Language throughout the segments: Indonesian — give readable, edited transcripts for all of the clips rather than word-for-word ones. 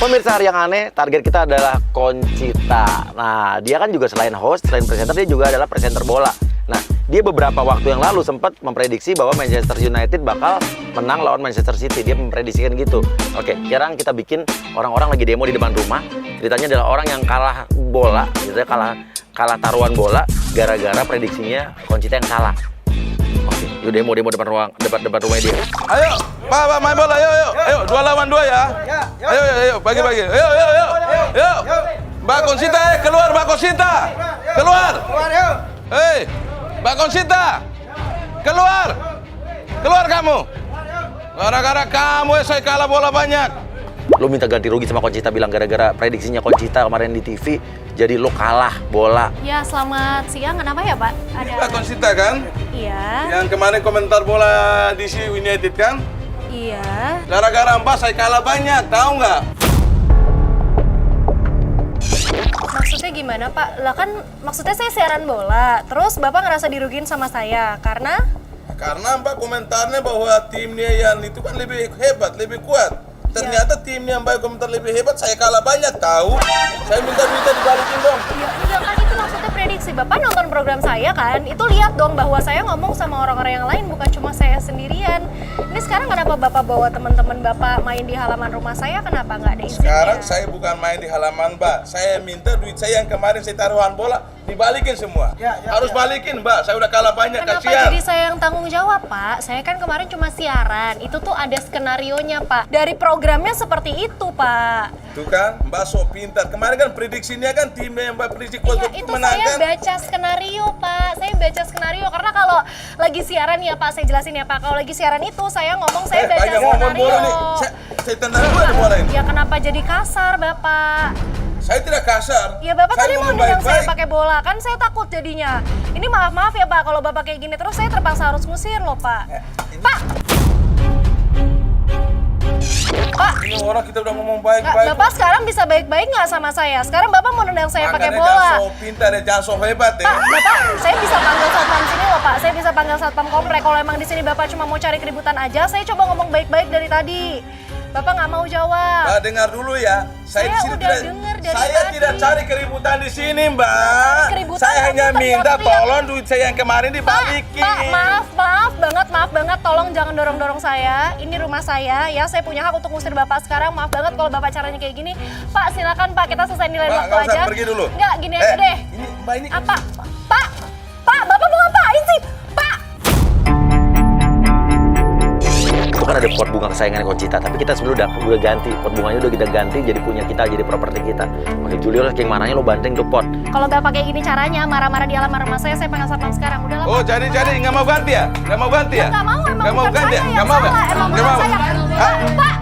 Pemirsa Hari Yang Aneh, target kita adalah Conchita. Nah, dia kan juga selain host, selain presenter, dia juga adalah presenter bola. Nah, dia beberapa waktu yang lalu sempat memprediksi bahwa Manchester United bakal menang lawan Manchester City. Dia memprediksikan gitu. Oke, sekarang kita bikin orang-orang lagi demo di depan rumah. Ceritanya adalah orang yang kalah bola, gitu ya, kalah taruhan bola gara-gara prediksinya Conchita yang salah. Oke, yuk demo depan rumah dia. Ayo, Pak, main bola, ayo, 2 lawan 2 ya. Ayo, bagi-bagi. Ayo. Mbak Conchita, keluar Mbak Conchita. Keluar. Hei, Mbak Conchita. Keluar kamu. Gara-gara kamu saya kalah bola banyak. Lo minta ganti rugi sama Conchita, bilang gara-gara prediksinya Conchita kemarin di TV, jadi lo kalah bola. Ya, selamat siang. Kenapa ya, Pak? Ada Mbak Conchita kan? Iya. Yang kemarin komentar bola DC United kan? Iya. Gara-gara Mbak saya kalah banyak, tahu nggak? Maksudnya gimana, Pak? Lah kan maksudnya saya siaran bola. Terus Bapak ngerasa dirugiin sama saya karena Mbak komentarnya bahwa timnya yang itu kan lebih hebat, lebih kuat. Ternyata timnya Mbak komentar lebih hebat, saya kalah banyak, tahu? Saya minta dibalikin dong. ya enggak kan itu maksudnya prediksi. Bapak nonton program saya kan? Itu lihat dong bahwa saya ngomong sama orang-orang yang lain, bukan cuma saya sendirian. Ini sekarang kenapa Bapak bawa teman-teman Bapak main di halaman rumah saya? Kenapa nggak ada izinnya? Sekarang saya bukan main di halaman Mbak. Saya minta duit saya yang kemarin saya taruhan bola dibalikin semua. Harus balikin Mbak, saya udah kalah banyak, Kenapa kasihan. jadi saya yang tanggung jawab, Pak? Saya kan kemarin cuma siaran. Itu tuh ada skenarionya, Pak. Dari programnya seperti itu, Pak. Tuh kan, Mbak sok pintar. Kemarin kan prediksinya kan timnya yang Mbak prediksi kuat Iya, untuk itu menang saya kan? baca skenario, Pak. Saya baca skenario karena kalau lagi siaran ya, Pak, saya jelasin ya, Pak. Kalau lagi siaran itu saya ngomong saya baca banyak ngomong skenario. bola nih. Saya tendang dulu ada bola ini. Ya kenapa jadi kasar, Bapak? Saya tidak kasar. Ya Bapak Saya tadi mau ngomong nendang saya baik-baik. pakai bola, kan saya takut jadinya. Ini maaf ya Pak, kalau Bapak kayak gini terus saya terpaksa harus ngusir loh Pak. Pak! Pak! Ini orang kita udah ngomong Nggak, baik-baik. Bapak sekarang bisa baik-baik nggak sama saya? Sekarang Bapak mau nendang saya pakai Makanya bola. jangan sok pintar ya, jangan sok hebat ya. Pak, Bapak, saya bisa panggil satpam sini loh Pak. Saya bisa panggil satpam komplek. Kalau emang di sini Bapak cuma mau cari keributan aja, saya coba ngomong baik-baik dari tadi. Bapak nggak mau jawab. Mbak dengar dulu ya. Saya di sini udah denger dari saya tadi. tidak cari keributan di sini, Mbak. cari keributan, Saya tapi hanya minta teriak-teriak. tolong duit saya yang kemarin dibalikin. Pak, maaf banget, tolong jangan dorong-dorong saya. Ini rumah saya, ya saya punya hak untuk ngusir Bapak sekarang. Maaf banget kalau Bapak caranya kayak gini. Pak, silakan Pak, kita selesai nilai Mbak, waktu nggak usah aja. pergi dulu. Enggak, gini aja deh. Ini Mbak ini. Apa? Pak, Bapak mau ngapain sih? Pak! Itu kan ada pot bunga kesayangan Conchita, tapi kita sebenarnya udah ganti. Pot bunganya udah kita ganti jadi punya kita, jadi properti kita. Makanya Julio lah, yang mananya lo banting tuh pot. Kalau Bapak kayak gini caranya, marah-marah di halaman rumah saya panggil satpam sekarang. Udah lah, Oh, Pak. jadi nggak mau ganti ya? Nggak mau ganti ya? Nggak mau, emang Nggak mau bukan ganti saya ya? yang Nggak mau ya? salah, emang Nggak bukan mau? saya. Hah? Pak!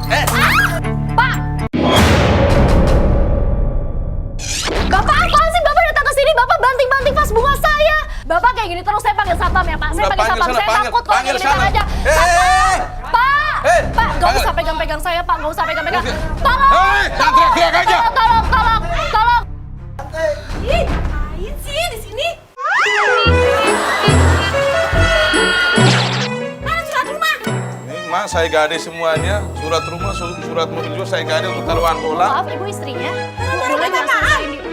Pak! Bapak apaan sih? Bapak datang ke sini, Bapak banting-banting vas bunga saya. Bapak kayak gini terus saya panggil satpam ya, Pak. Saya Udah, panggil panggil satpam. sana, Saya panggil, takut kalau panggil kayak gini sana. aja. Hei! Satpam! Pak! Hei! Pak, nggak Panggil. usah pegang-pegang saya, Pak. Nggak usah pegang-pegang. Tolong! Hei, jangan teriak-teriak aja. Tolong! Ih, ngapain sih di sini? Mana surat rumah? Nih, Mas, saya gade semuanya. Surat rumah, surat mobil juga saya gade untuk taruhan bola. Maaf, Ibu istrinya. Boleh nggak selesaiin di-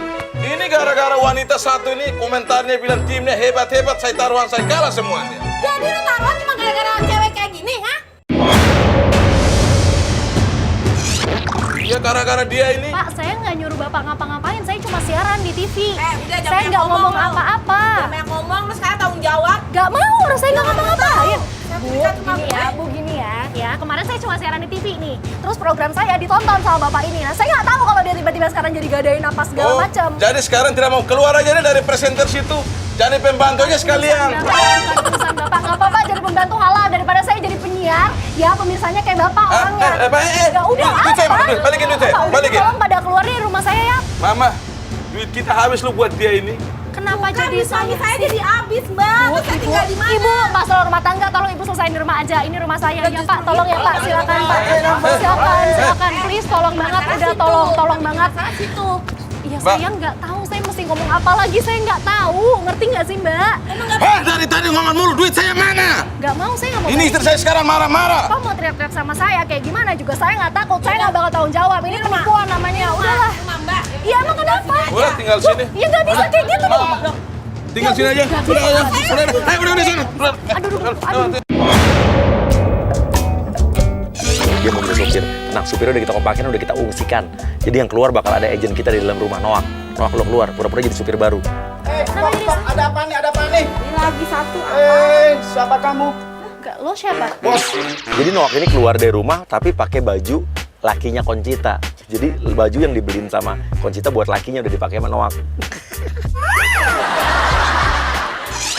Ini gara-gara wanita satu ini komentarnya bilang timnya hebat-hebat, saya taruhan saya kalah semuanya. Jadi lu taruhan cuma gara-gara cewek kayak gini, ha? Iya, gara-gara dia ini. Pak, saya nggak nyuruh Bapak ngapa-ngapain. Saya cuma siaran di TV. Udah jangan Saya banyak nggak ngomong lu. apa-apa. Jangan banyak ngomong, lu sekarang tanggung jawab. Gak mau, orang saya nggak ngapa-ngapain. Saya Bu, berikan cuma gini ya, gue. Bu gini ya. Ya, kemarin saya cuma siaran di TV nih. Terus program saya ditonton sama Bapak ini. Nah, saya nggak tahu kalau dia tiba-tiba sekarang jadi gadain apa segala macam. Jadi sekarang tidak mau keluar aja nih dari presenter situ. Jadi pembantu aja sekalian. Bukan urusan Bapak, nggak apa-apa jadi pembantu halal daripada saya jadi penyiar. Ya, pemirsanya kayak Bapak orangnya. Ya udah, Duit saya mana? Duit, balikin duit saya, Apa, udah balikin. tolong pada keluar dari rumah saya ya. Mama, duit kita habis lu buat dia ini. Kenapa Kan jadi suami saya? saya jadi habis, Mbak. Terus saya tinggal di mana? Ibu, masalah rumah tangga, tolong Ibu selesain di rumah aja. Ini rumah saya. Ya Pak, tolong ya Pak, silakan Pak. Silakan, please, tolong banget. Udah tolong banget. Situ. Iya, Mbak. saya nggak tahu. Saya mesti mesti ngomong apa lagi, saya nggak tahu. Ngerti nggak sih, Mbak? Dari tadi ngomong mulu, duit saya mana? Nggak mau, saya nggak mau. Ini istri saya sekarang marah-marah. Kok mau teriak-teriak sama saya? Kayak gimana juga saya nggak takut. Saya nggak bakal tanggung jawab. Ini penipuan namanya. Udahlah. Mbak. Iya, emang kenapa? Udah tinggal sini. Ya nggak bisa kayak gitu dong. Tinggal sini aja. Udah, udah sana. Aduh. Dia mau beli supir. Tenang, supirnya udah kita kompakin, udah kita ungsikan. Jadi yang keluar bakal ada agent kita di dalam rumah. Noak, lo keluar. Pura-pura jadi supir baru. Stop, ada apa nih? Ini lagi satu. Siapa kamu? Enggak, lo siapa? Bos. Jadi Noak ini keluar dari rumah tapi pakai baju lakinya Conchita. Jadi baju yang dibeliin sama Conchita buat lakinya udah dipakai sama Noak.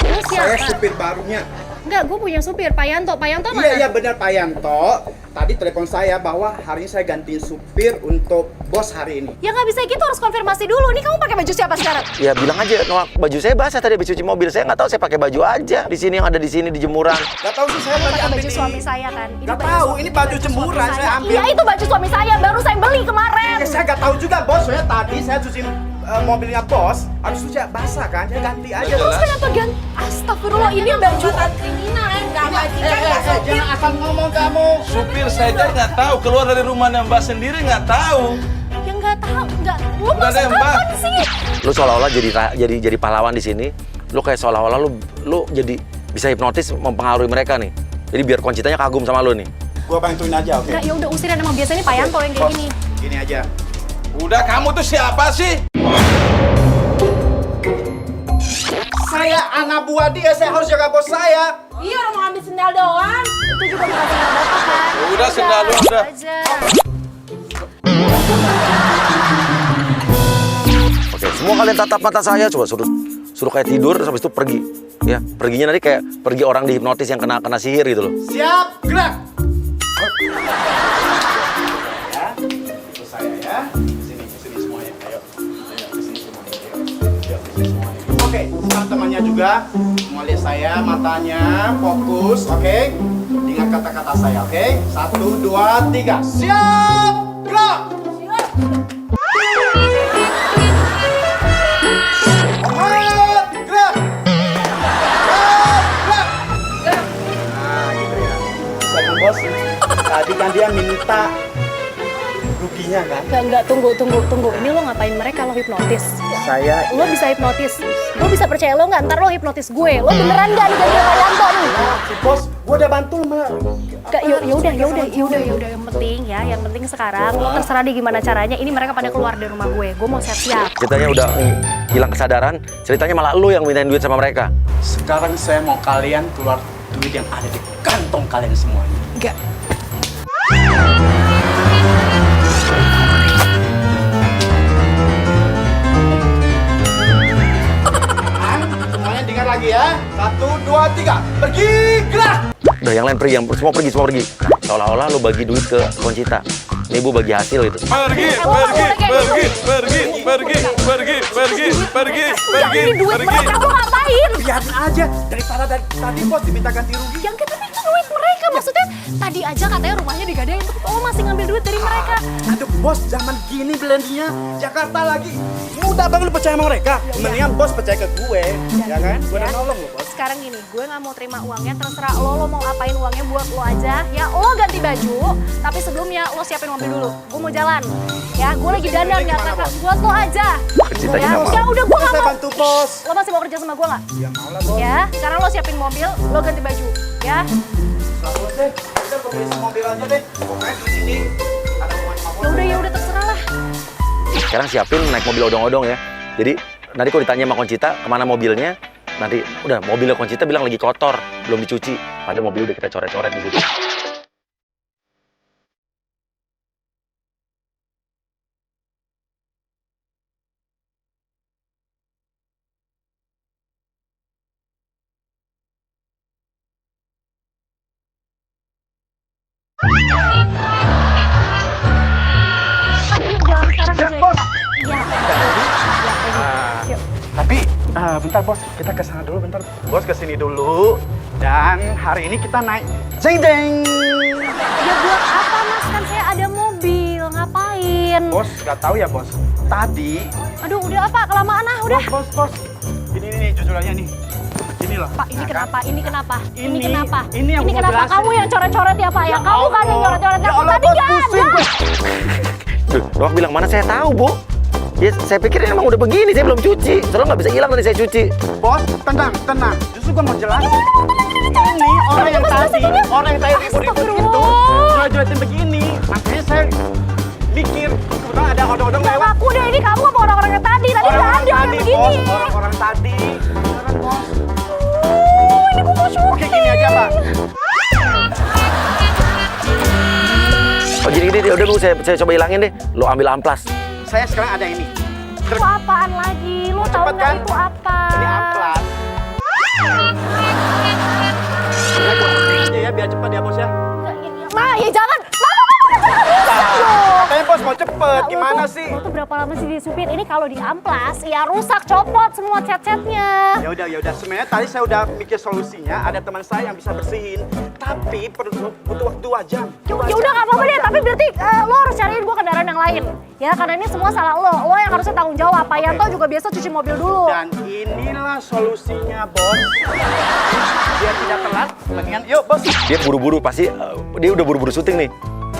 Lo siapa? Saya supir barunya. Enggak, gue punya supir, Pak Yanto. Pak Yanto mana? Iya benar Pak Yanto. Tadi telepon saya bahwa hari ini saya gantiin supir untuk bos hari ini. Ya nggak bisa gitu, harus konfirmasi dulu. Nih kamu pakai baju siapa sekarang? Ya bilang aja, Noak, baju saya basah tadi habis cuci mobil. Saya nggak tahu, saya pakai baju aja. Di sini yang ada di sini di jemuran. Gak tahu sih saya Kamu tadi pakai ambil baju di... suami saya kan? Gak tahu, ini baju jemuran saya ambil. Iya, itu baju suami saya, baru saya beli kemarin. Ya, saya gak tahu juga bos, soalnya tadi saya cuci mobilnya bos. Habis itu saya basah kan, saya ganti aja. Terus kenapa ganti? Astagfirullah, ini baju Kriminal ya, nggak bajingan, nggak Jangan sopir. asal ngomong kamu. Supir saja nggak tahu, keluar dari rumahnya Mbak sendiri nggak tahu. yang nggak tahu, nggak. Lu Udah masuk deh, Mbak. kapan sih? Lu seolah-olah jadi pahlawan di sini. Lu kayak seolah-olah lu jadi bisa hipnotis mempengaruhi mereka nih. Jadi biar Conchitanya kagum sama lu nih. Gua bantuin aja, oke? Enggak, ya udah usirin, emang biasanya Pak Yanto yang kayak Bos, gini. Gini aja. Udah, kamu tuh siapa sih? Saya anak buah dia, saya harus jaga bos saya. Iya, orang mau ambil sendal doang. Itu juga bukan sendal bapak kan? Udah, sendal lu udah. Aja. Oke, semua kalian tatap mata saya, coba suruh kayak tidur, terus habis itu pergi. Ya, perginya nanti kayak pergi orang dihipnotis yang kena sihir gitu loh. Siap, gerak. Ya, itu saya ya. Sini semuanya. Ayo, kesini semuanya. Yuk, kesini semuanya. Oke, sekarang temannya juga. Mau lihat saya, matanya, fokus, oke? Ingat kata-kata saya, oke? 1, 2, 3. Siap, gerak. Bos, tadi kan dia minta ruginya kan? Enggak, tunggu. Ini lo ngapain mereka, lo hipnotis? Saya Lo bisa hipnotis. Gue bisa percaya lo nggak? Ntar lo hipnotis gue. Lo beneran nggak nih ganti Pak Yanto nih? si bos, gua udah bantu sama. Gak, yaudah. Yang penting sekarang lo terserah deh gimana caranya. Ini mereka pada keluar dari rumah gue. Gue mau siap-siap. Ceritanya udah hilang kesadaran, ceritanya malah lu yang mintain duit sama mereka. Sekarang saya mau kalian keluar duit yang ada di kantong kalian semuanya. Enggak. Semuanya dengar lagi ya. 1, 2, 3. Pergi, gerak. Udah yang lain pergi, semua pergi. Seolah-olah lu bagi duit ke Conchita. Nih Bu bagi hasil itu. Pergi. Ini duit mereka, lo ngapain? Biarin aja. Daripada dari tadi bos diminta ganti rugi. Yang kita itu duit mereka, maksudnya tadi aja katanya rumahnya digadein, lo masih ngambil duit dari mereka. Aduh bos, zaman gini belandinya Jakarta lagi. Mudah banget lu percaya sama mereka. Mendingan bos percaya ke gue, ya kan? Gue udah nolong lo bos. Sekarang gini, gue nggak mau terima uangnya, terserah lo mau ngapain uangnya buat lo aja. Ya lo ganti baju, tapi sebelumnya lo siapin mobil dulu. Gue mau jalan. Ya, gue lagi dandan nggak kakak, buat lo aja. Ceritanya Ya, nggak mau. ya udah gue nggak Saya mau. bantu bos. Lo masih mau kerja sama gue nggak? Ya mau lah bos. Ya, sekarang lo siapin mobil, lo ganti baju. Ya, Bos deh, udah gue beli mobil aja deh. Pokoknya di sini ada hubungan sama bos. ya udah terserah lah. Sekarang siapin naik mobil odong-odong ya. Jadi nanti kalau ditanya sama Conchita kemana mobilnya, nanti udah mobilnya Conchita bilang lagi kotor, belum dicuci. Padahal mobil udah kita coret-coret di situ. Jalan sekarang aja. bos. Iya. Yuk. Tapi bentar bos, kita ke sana dulu bentar. Bos ke sini dulu. Dan hari ini kita naik jeng jeng. Ya buat apa mas? Kan saya ada mobil, ngapain? Bos, nggak tahu ya bos. Tadi Aduh Udah Pak, kelamaan ah, udah. Bos. Ini nih jujur aja nih. Ini loh. Pak, ini kenapa? Ini kenapa? Ini- kenapa? ini yang gua mau kenapa? jelasin. Kamu yang coret-coret ya Pak ya? Kamu kan yang coret-coret Ya aku Allah, tadi Bos, nggak pusing ada. gua. Duh, Dok bilang mana saya tahu, Bu. Ya, saya pikir emang udah begini, saya belum cuci. Soalnya nggak bisa hilang nanti saya cuci. Bos, tenang. Justru gua mau jelasin. Ini orang yang tadi ribut-ribut itu jolet-joletin begini. Makanya saya mikir kebetulan ada odong-odong Nggak lewat. ngaku deh, ini kamu sama orang-orang yang tadi. Tadi nggak ada yang begini. Bos, orang-orang tadi. Beneran, Bos. Ini gua mau syuting. Oke, gini aja, Pak. Oh gini udah Bu, saya coba hilangin deh. Lo ambil amplas. Saya sekarang ada ini. Itu apaan lagi? Lu tahu cepet nggak kan? itu apa? Ini amplas. Ya, gua ambil aja ya, biar cepet ya, Bos ya. Ma, ya jangan. Katanya Bos mau cepet, gimana sih? Lo tuh berapa lama sih disupir? Ini kalau di amplas, ya rusak, copot semua cat-catnya. Ya udah. Sebenarnya tadi saya udah mikir solusinya. Ada teman saya yang bisa bersihin, tapi butuh waktu 2 jam. Ya udah nggak apa-apa deh, tapi berarti lo harus cariin gua kendaraan yang lain. Ya, karena ini semua salah lo. Lo yang harusnya tanggung jawab. Pak Yanto juga biasa cuci mobil dulu. Dan inilah solusinya, Bos. Biar tidak telat, mendingan yuk, Bos. Dia buru-buru pasti dia udah buru-buru syuting nih.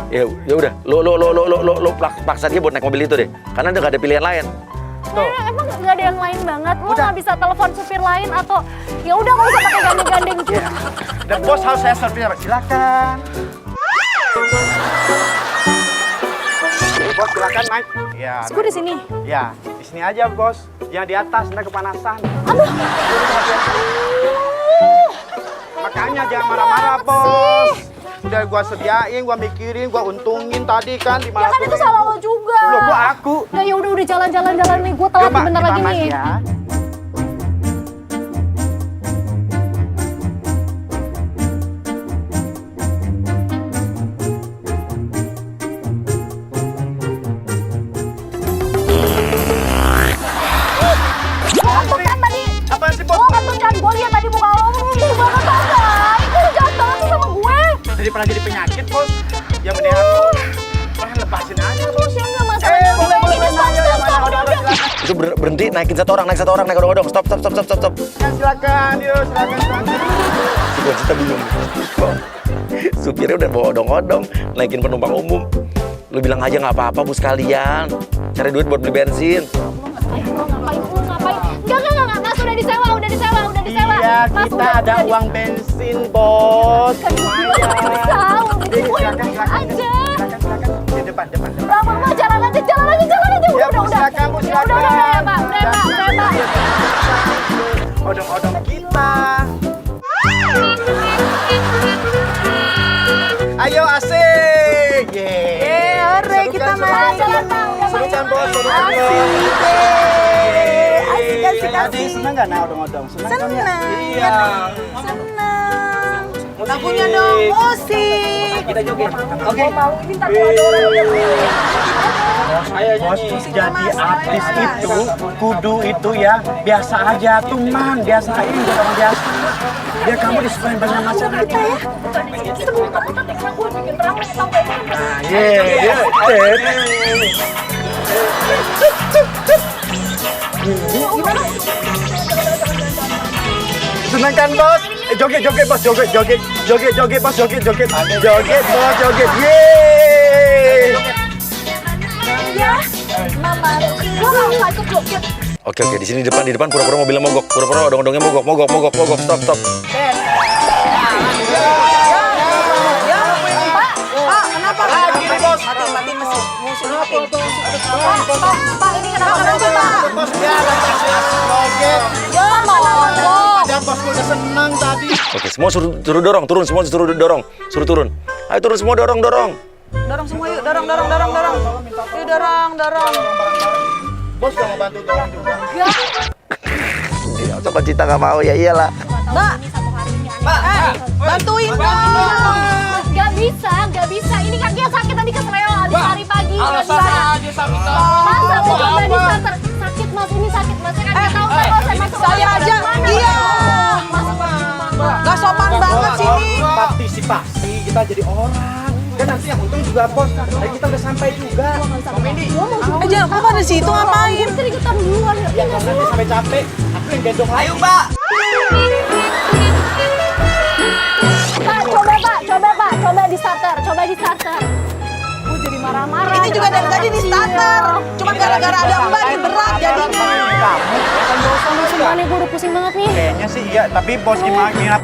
Ya udah, lo paksa dia buat naik mobil itu deh. Karena udah gak ada pilihan lain. Emang nggak ada yang lain banget? Lo nggak bisa telepon supir lain atau ya udah nggak usah pakai gandeng-gandeng juga. Dan Bos harus saya servis, silakan. Bos, silakan naik. Ya. Gue di sini. Ya, di sini aja, Bos. Jangan di atas, nanti kepanasan. Aduh. Makanya jangan marah-marah, Bos. Udah gua sediain, gua mikirin, gua untungin tadi kan di Ya kan itu salah lo juga. Loh, gua aku. Ya udah jalan nih. Gue telat Yuk, Pak, bentar kita lagi mas nih. ya. Ngantuk kan tadi? Apaan sih, Bos? Lo ngantuk kan? Gue lihat tadi muka lo ngomong banget tau nggak? Itu lo jahat banget sih sama gue. Daripada jadi penyakit, Bos. Ya mending aku lepasin aja, Bos. Ya nggak masalahnya. Boleh. Ini stop. Silakan. Itu berhenti, naikin satu orang, naik odong-odong. Stop. Silakan, yuk, silakan. Si Conchita bingung. Kok supirnya udah bawa odong-odong, naikin penumpang umum. Lu bilang aja nggak apa-apa Bu sekalian. Cari duit buat beli bensin. Lo ngapain? Enggak. Mas udah disewa. Iya, Mas, kita udah ada uang bensin, Bos. Kan gue Lumayan. tahu. Gue Silakan. aja. Silakan. Di depan. Mau jalan aja. Ya, Udah. silakan, Bu, Ya, silakan. udah ya, Pak. Udah, Pak. Odong-odong kita. Ayo, asik. Yeay. hore, Seru kita kan, seru main. kan? Jalan, Pak. Udah Seru kan, Bos? Seru kan, Asik, Bos? Asik. Ada yang senang nggak naik odong-odong? Senang kan ya? Iya. Senang. Lagunya dong, musik. Kita joget. Oke. Bos, jadi artis itu kudu itu ya biasa aja tuh man, biasa aja jadi orang biasa. Biar kamu disukain banyak masyarakat. Kita mau takutan karena gue bikin rame sampai Senang kan Bos? Joget Bos, joget Bos, joget. Joget Bos, joget. Yeay! ya. Mama, gue nggak ikut lo. Oke, di sini di depan pura-pura mobilnya mogok. Pura-pura odong-odongnya mogok. Stop. Kenapa? Lagi Bos. Mati mesin. Pak, ini kenapa Pak? Bos biar joget. Ada Bos udah senang tadi. Oke, semua suruh dorong, turun. Suruh turun. Ayo turun semua, dorong. Dorong semua yuk, dorong. Yuk dorong. Bos udah mau bantu dorong juga. Ya, coba Cita nggak mau, ya iyalah. Mbak, bantuin dong. Gak bisa. Ini kakinya sakit tadi kesleo habis hari pagi. Gak bisa. aja sakit. Masa aku coba di starter. Sakit mas, ini sakit mas. Saya kan tahu kan mas, saya masuk saya rumah aja. sakit mana? Iya. Masuk rumah. Gak sopan banget sini. Partisipasi kita jadi orang. Kan nanti yang untung juga bos. Tadi kita udah sampai juga. Om Indi. Jangan, kok pada situ ngapain? Kita ikutan duluan ya. Ya kalau nanti sampai capek, aku yang gendong lagi. Pak, coba di starter, Gue jadi marah-marah. Ini juga dari tadi di starter. Cuma gara-gara ada Mbak nih berat jadinya. Kamu, kan dosa lu Sumpah nih, gue udah pusing banget nih. Kayaknya sih iya, tapi bos gimana?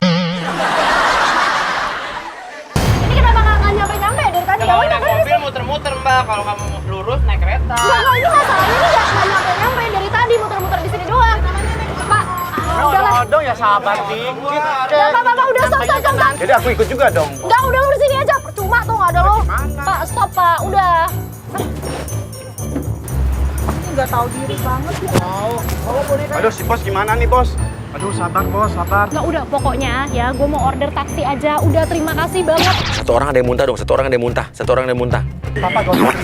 Ini kenapa nggak nyampe-nyampe dari tadi? Kalau Ya udah naik kan mobil muter-muter mbak, kalau kamu lurus naik kereta. Enggak, ini masalahnya ini nggak nyampe-nyampe dari tadi muter-muter di sini doang. Pak, udahlah. Odong ya sahabat dikit. Udah, Pak, udah stop. Jadi aku ikut juga dong. Enggak, udah lu di sini aja. Percuma tuh nggak ada lo. Pak, stop Pak, udah. Ini nggak tahu diri banget ya. Aduh, si bos gimana nih bos? Aduh, sabar bos, sabar. Nggak, udah pokoknya ya, gue mau order taksi aja. Udah, terima kasih banget. Satu orang ada yang muntah dong, satu orang ada yang muntah. Papa gak usah.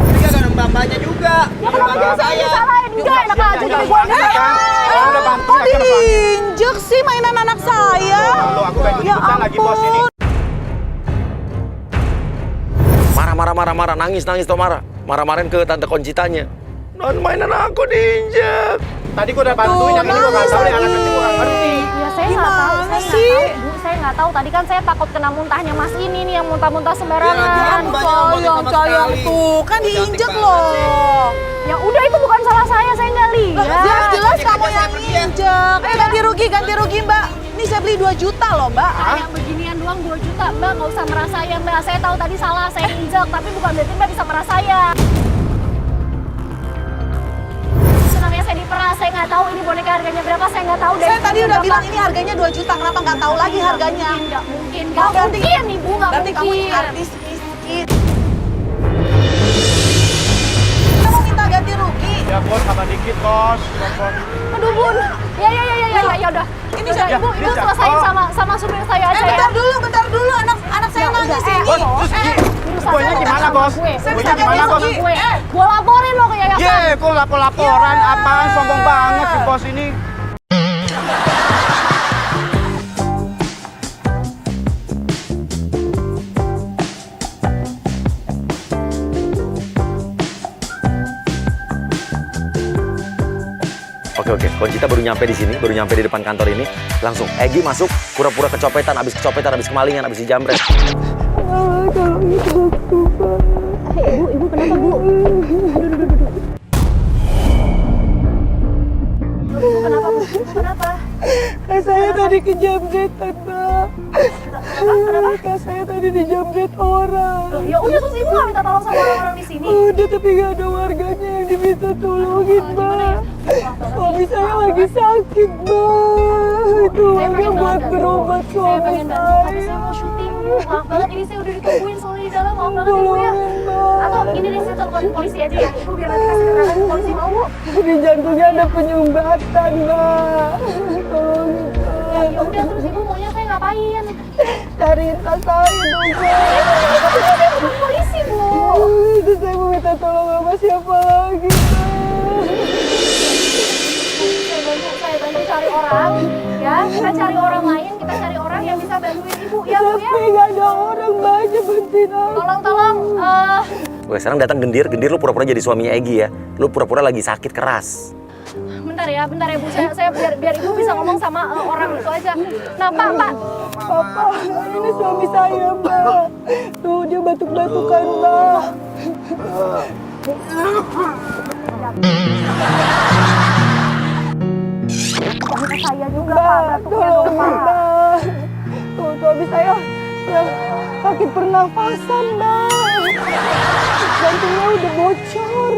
Ini ada bapaknya juga. Ya kenapa saya disalahin? Enggak, enak aja jadi gue Udah bantu Kok ya, kenapa? diinjek sih mainan anak saya? Loh, aku gak Ya ikutan lagi bos ini. Marah, nangis tuh marah-marahin ke tante Concitanya. Non, mainan aku diinjek. Tadi gua udah bantuin, yang ini gua gak tahu nih anak kecil gua gak ngerti. Ya saya nggak tahu, Bu. Saya nggak tahu. Tadi kan saya takut kena muntahnya Mas ini nih yang muntah-muntah sembarangan. Sayang tuh, kan diinjek loh. Ya udah itu bukan salah saya nggak lihat. Jelas kamu yang injek. Ganti rugi Mbak. Ini saya beli 2 juta loh Mbak. Kayak beginian doang 2 juta, Mbak. Nggak usah merasa saya, Mbak. Saya tahu tadi salah, saya injek. Tapi bukan berarti Mbak bisa merasa saya. Senangnya saya diperas, saya nggak tahu ini boneka harganya berapa, saya nggak tahu. Saya tadi udah bilang ini harganya 2 juta, kenapa nggak tahu lagi harganya? Nggak mungkin, Oh, berarti Ibu, nggak Berarti kamu ini mungkin. artis miskin. Kamu minta ganti rugi. Ya bos, sabar dikit bos. Aduh, Bun. Ya udah. Ini Udah, saya- Ibu selesain sama supir saya aja ya. bentar dulu, anak saya nangis ini. Pokoknya gimana bos? Pokoknya gimana bos? Gue laporin lo ke yayasan. Ye, kok lapor-laporan? Apaan sombong banget si bos ini? Oke, Concita baru nyampe di sini, baru nyampe di depan kantor ini. Langsung Egi masuk, pura-pura kecopetan, habis kemalingan, habis dijamret. Ibu kenapa, Bu? Kenapa, Bu? Kenapa? Saya tadi kejamretan, Mbak. Saya tadi dijamret orang. Ya udah, terus Ibu nggak minta tolong sama orang-orang di sini. Udah, tapi gak ada warganya yang diminta tolongin, Mbak. Suami saya lagi sakit, Mbak. Itu warga buat berobat Saya suami pengen bantu, tapi saya saya. mau syuting. Maaf banget, ini saya udah ditungguin soalnya di dalam. Maaf banget, Ibu ya. Atau ini deh, saya telepon polisi aja ya. Ibu biar nanti kasih keterangan ke polisi, mau, Bu? Di jantungnya ada penyumbatan, Mbak. Tolongin, Ya Mbak. udah, terus Ibu maunya saya ngapain? Cariin tas saya dong, Mbak. Telepon polisi, Bu. Itu saya mau minta tolong sama siapa lagi, Mbak. Saya bantu cari orang, ya. Kita cari orang lain, kita cari orang yang bisa bantuin Ibu, ya, Bu ya. Tapi gak ada orang, Mbak, aja bantuin aku. Tolong, Oke, sekarang datang gendir lu pura-pura jadi suaminya Egi ya. Lu pura-pura lagi sakit keras. bentar ya Bu. Saya biar Ibu bisa ngomong sama orang itu aja. Nah, Pak. Papa, ini suami saya, Mbak. Tuh, dia batuk-batukan, Mbak. Saya juga, Mbak, Pak. Batuknya dong, tolong, Pak. Mbak. Tuh, suami saya sakit pernafasan, Mbak. Jantungnya udah bocor.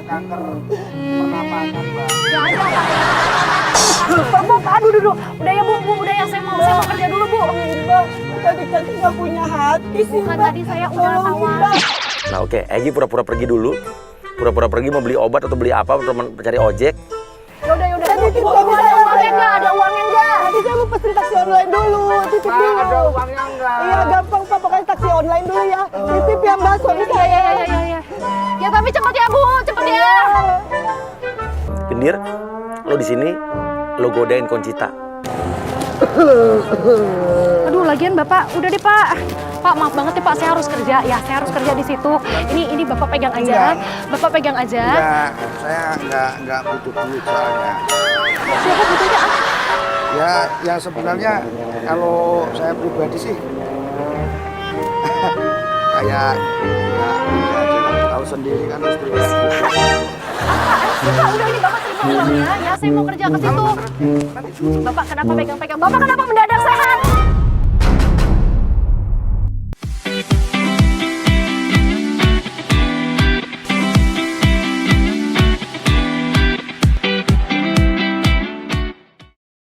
Kanker pernapasan, Mbak. Ya ada, Pak. Bu, aduh. Udah ya, Bu. Udah ya, saya mau kerja dulu, Bu. Mbak, cantik-cantik nggak punya hati sih, Bukan Mbak. tadi saya udah Tolongin, tawar. Mbak. Nah oke, Egi pura-pura pergi dulu. Pura-pura pergi mau beli obat atau beli apa, cari ojek. Yaudah. Titip Bu, suami saya, ada uangnya nggak? Ada uangnya nggak? Nanti saya mau pesen taksi online dulu. Titip dulu. Ada uangnya enggak? Iya, gampang, Pak. Pokoknya taksi online dulu ya. Titip ya, Mbak, suami saya. Ya. Ya, tapi cepet ya, Bu. Cepet ya. Gendir, lo di sini, lo godain Concita. Aduh, lagian Bapak, udah deh Pak. Pak, maaf banget ya Pak, saya harus kerja. Ya, saya harus kerja di situ. Ini Bapak pegang aja. Bapak pegang aja. Enggak, saya enggak butuh duit soalnya. Siapa butuhnya apa? Ya, yang sebenarnya kalau saya pribadi sih kayak ya aja lah. Tahu sendiri kan istri saya. Pak, udah ini Bapak terima uangnya. Ya, saya mau kerja ke situ. Bapak kenapa pegang-pegang? Bapak kenapa mendadak